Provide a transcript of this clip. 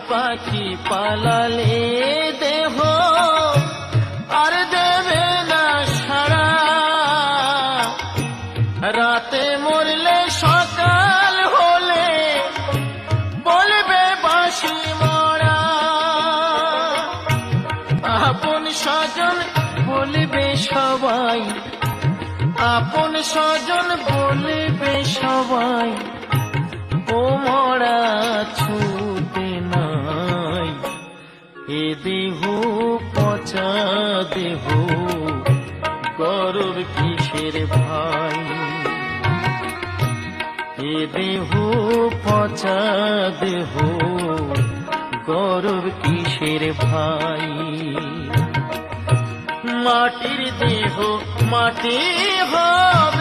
পাখি পালালে দেহ আর দেবে না সারা, রাতে মরলে সকাল হলে বলবে বাঁশি মরা। আপন স্বজন বলবে সবাই, আপন স্বজন বলবে সবাই, ও মরা ছুটে নাই। এ দেহ পচা দেহ গৌরব কিসের ভাই, এ দেহ পচা দেহ গৌরব কিসের ভাই। মাটির দেহ মাটি হবে